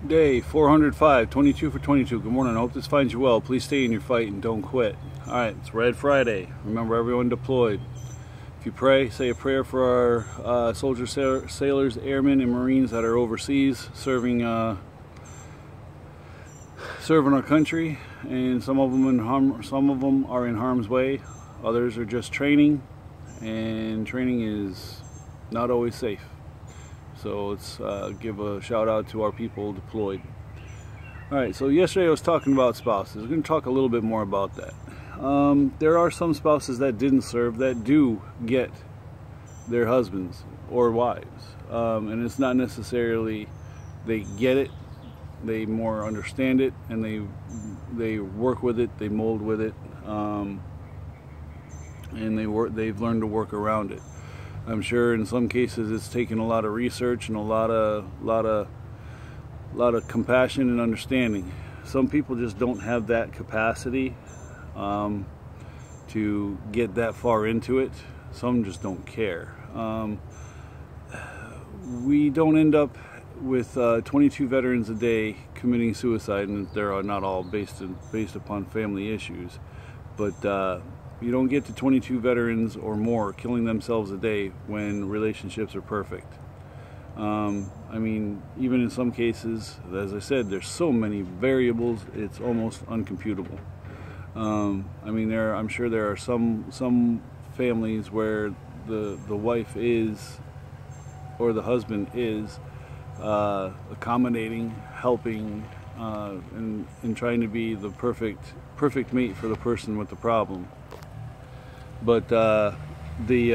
Day 405, 22 for 22. Good morning. I hope this finds you well. Please stay in your fight and don't quit. Alright, it's Red Friday. Remember, everyone deployed. If you pray, say a prayer for our soldiers, sailors, airmen, and Marines that are overseas serving our country. And some of them are in harm's way. Others are just training, and training is not always safe. So let's give a shout out to our people deployed. Alright, so yesterday I was talking about spouses. We're going to talk a little bit more about that. There are some spouses that didn't serve that do get their husbands or wives. And it's not necessarily they get it, they more understand it, and they work with it, they mold with it, and they've learned to work around it. I'm sure in some cases it's taken a lot of research and a lot of compassion and understanding. Some people just don't have that capacity to get that far into it. Some just don't care. We don't end up with 22 veterans a day committing suicide, and they're not all based upon family issues, but you don't get to 22 veterans or more killing themselves a day when relationships are perfect. I mean, even in some cases, as I said, there's so many variables, it's almost uncomputable. I mean, I'm sure there are some families where the wife is, or the husband is, accommodating, helping, and trying to be the perfect mate for the person with the problem. But you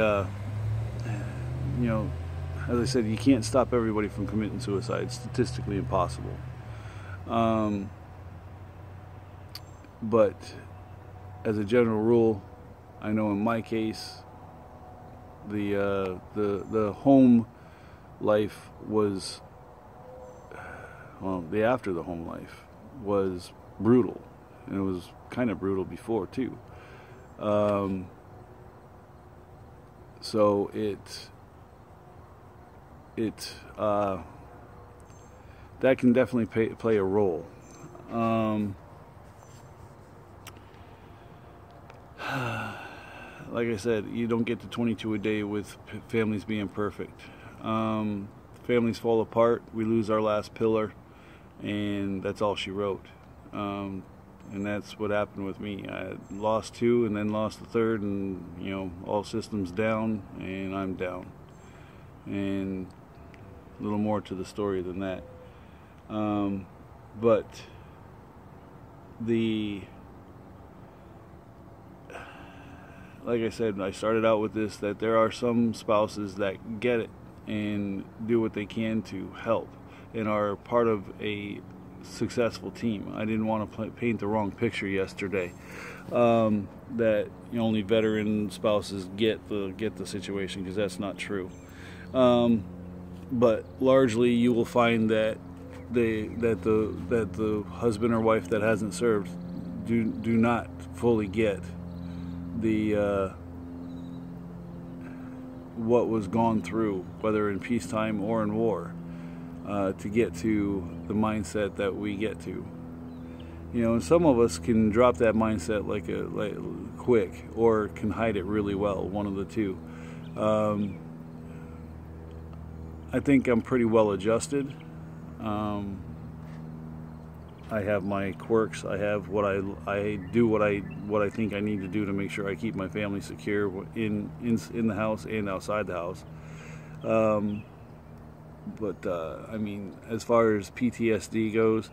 know, as I said, you can't stop everybody from committing suicide. It's statistically impossible. But as a general rule, I know in my case, the home life was, well, the after the home life was brutal, and it was kind of brutal before too. So that can definitely play a role. Like I said, you don't get to 22 a day with families being perfect. Families fall apart, we lose our last pillar, and that's all she wrote. And that's what happened with me. I lost two and then lost the third, and you know, all systems down, and I'm down. And a little more to the story than that. But like I said, I started out with this, that there are some spouses that get it and do what they can to help and are part of a successful team. I didn't want to paint the wrong picture yesterday, that only veteran spouses get the situation, because that's not true. But largely you will find that the husband or wife that hasn't served do not fully get the what was gone through, whether in peacetime or in war, to get to the mindset that we get to. You know, and some of us can drop that mindset like quick, or can hide it really well, one of the two. I think I'm pretty well adjusted. I have my quirks. I have what I do what I think I need to do to make sure I keep my family secure in the house and outside the house. But I mean, as far as PTSD goes,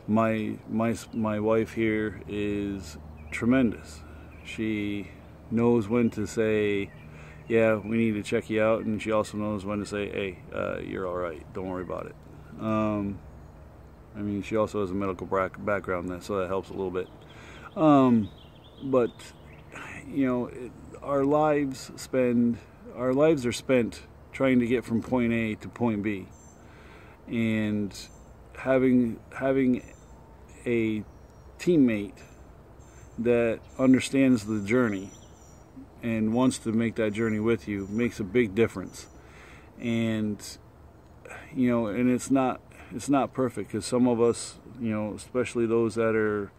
my wife here is tremendous. She knows when to say, yeah, we need to check you out, and she also knows when to say, hey, you're all right, don't worry about it. I mean, she also has a medical background, so that helps a little bit. But you know, our lives are spent trying to get from point A to point B, and having a teammate that understands the journey and wants to make that journey with you makes a big difference. And you know, and it's not it's not perfect, because some of us, you know, especially those that are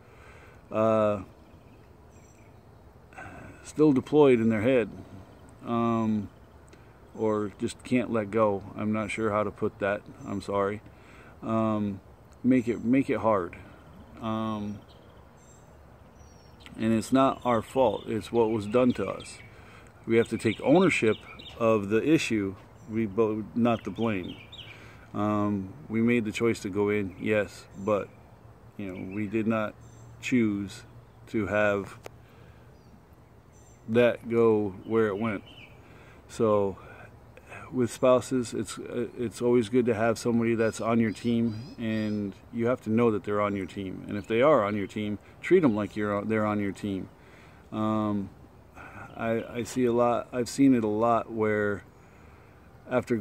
still deployed in their head, or just can't let go. I'm not sure how to put that. I'm sorry. Make it hard. And it's not our fault. It's what was done to us. We have to take ownership of the issue, not the blame. We made the choice to go in, yes, but you know, we did not choose to have that go where it went. So with spouses, it's always good to have somebody that's on your team, and you have to know that they're on your team. And if they are on your team, treat them like they're on your team. I see a lot. I've seen it a lot where after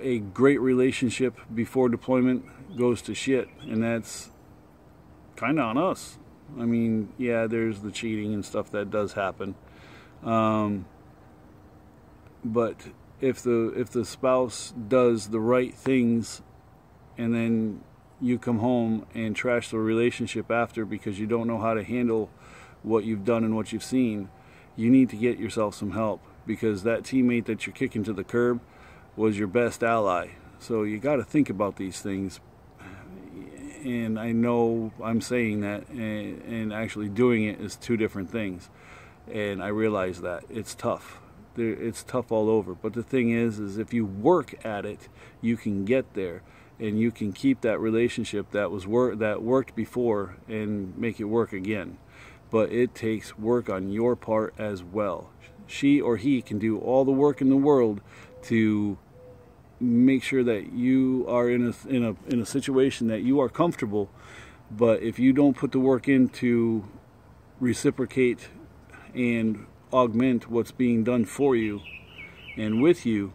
a great relationship before deployment goes to shit, and that's kind of on us. I mean, yeah, there's the cheating and stuff that does happen, but if the spouse does the right things, and then you come home and trash the relationship after because you don't know how to handle what you've done and what you've seen, you need to get yourself some help, because that teammate that you're kicking to the curb was your best ally. So you got to think about these things. And I know I'm saying that, and actually doing it is two different things. And I realize that it's tough. It's tough all over. But the thing is if you work at it, you can get there, and you can keep that relationship that worked before and make it work again. But it takes work on your part as well. She or he can do all the work in the world to make sure that you are in a situation that you are comfortable, but if you don't put the work in to reciprocate and augment what's being done for you and with you,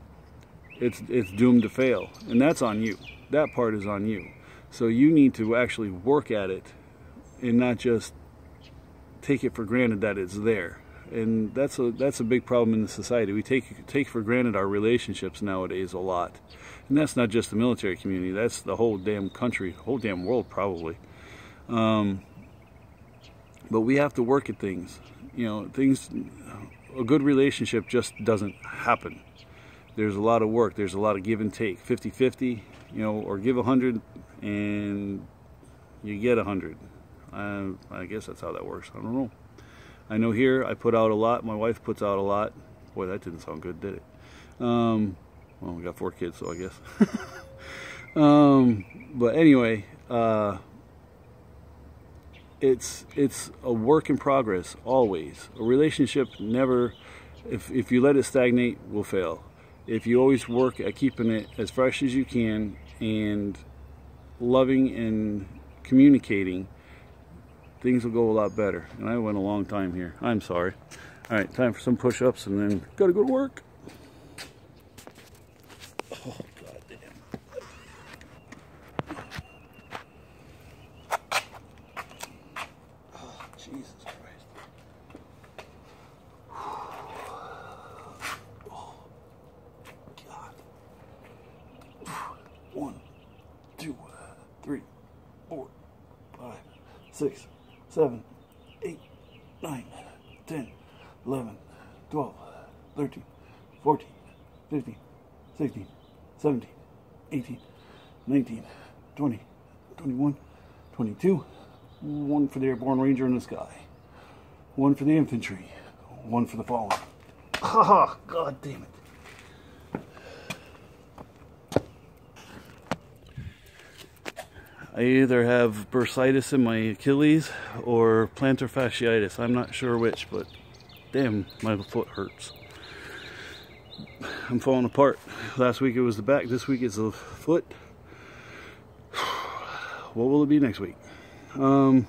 it's doomed to fail, and that's on you. That part is on you. So you need to actually work at it and not just take it for granted that it's there. And that's a big problem in the society. We take for granted our relationships nowadays a lot. And that's not just the military community, that's the whole damn country, whole damn world probably. But we have to work at things. You know, a good relationship just doesn't happen. There's a lot of work, there's a lot of give and take, 50-50, you know, or give 100 and you get 100. I guess that's how that works. I don't know. I know here I put out a lot, my wife puts out a lot. Boy, that didn't sound good, did it? Well, we got 4 kids, so I guess. But anyway, it's a work in progress, always. A relationship never, if you let it stagnate, will fail. If you always work at keeping it as fresh as you can and loving and communicating, things will go a lot better. And I went a long time here. I'm sorry. All right, time for some push-ups, and then gotta go to work. Oh, God damn. Oh, Jesus Christ. Oh, God. 1, 2, 3, 4, 5, 6, 7, 8, 9, 10, 11, 12, 13, 14, 15, 16, 17, 18, 19, 20, 21, 22. 1 for the Airborne Ranger in the sky. 1 for the infantry. 1 for the fallen. Ah, God damn it. I either have bursitis in my Achilles or plantar fasciitis. I'm not sure which, but damn, my foot hurts. I'm falling apart. Last week it was the back, this week it's the foot. What will it be next week? Alright,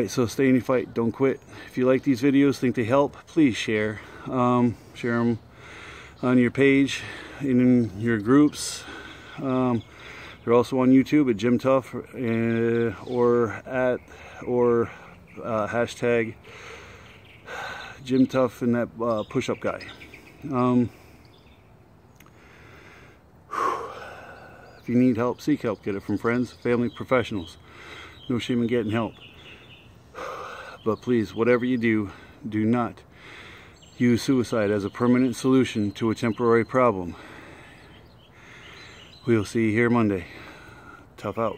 so stay in your fight, don't quit. If you like these videos, think they help, please share. Share them on your page, in your groups. They're also on YouTube at Jim Tough, or hashtag Jim Tough and that push-up guy. If you need help, seek help. Get it from friends, family, professionals. No shame in getting help. But please, whatever you do, do not use suicide as a permanent solution to a temporary problem. We'll see you here Monday. Tough out.